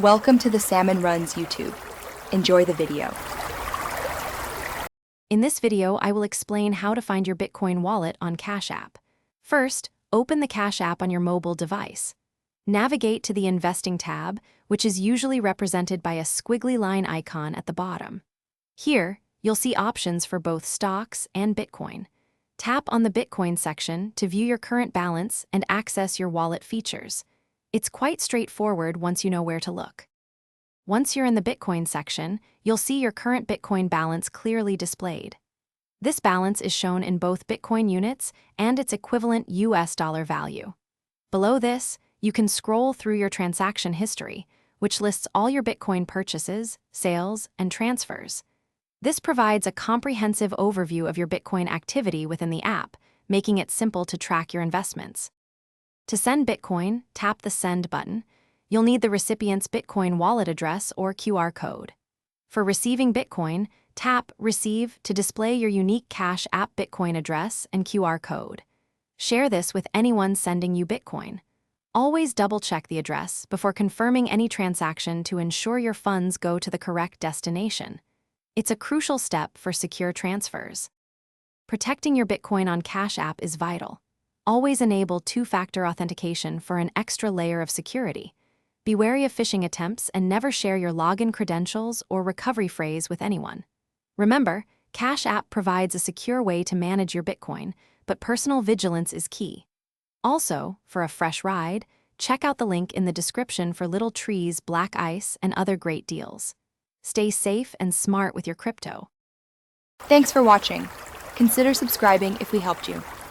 Welcome to the Salmon Runs YouTube. Enjoy the video. In this video, I will explain how to find your Bitcoin wallet on Cash App. First, open the Cash App on your mobile device. Navigate to the Investing tab, which is usually represented by a squiggly line icon at the bottom. Here, you'll see options for both stocks and Bitcoin. Tap on the Bitcoin section to view your current balance and access your wallet features. It's quite straightforward once you know where to look. Once you're in the Bitcoin section, you'll see your current Bitcoin balance clearly displayed. This balance is shown in both Bitcoin units and its equivalent US dollar value. Below this, you can scroll through your transaction history, which lists all your Bitcoin purchases, sales, and transfers. This provides a comprehensive overview of your Bitcoin activity within the app, making it simple to track your investments. To send Bitcoin, tap the Send button. You'll need the recipient's Bitcoin wallet address or QR code. For receiving Bitcoin, tap Receive to display your unique Cash App Bitcoin address and QR code. Share this with anyone sending you Bitcoin. Always double-check the address before confirming any transaction to ensure your funds go to the correct destination. It's a crucial step for secure transfers. Protecting your Bitcoin on Cash App is vital. Always enable two-factor authentication for an extra layer of security. Be wary of phishing attempts and never share your login credentials or recovery phrase with anyone. Remember, Cash App provides a secure way to manage your Bitcoin, but personal vigilance is key. Also, for a fresh ride, check out the link in the description for Little Tree's Black Ice and other great deals. Stay safe and smart with your crypto. Thanks for watching. Consider subscribing if we helped you.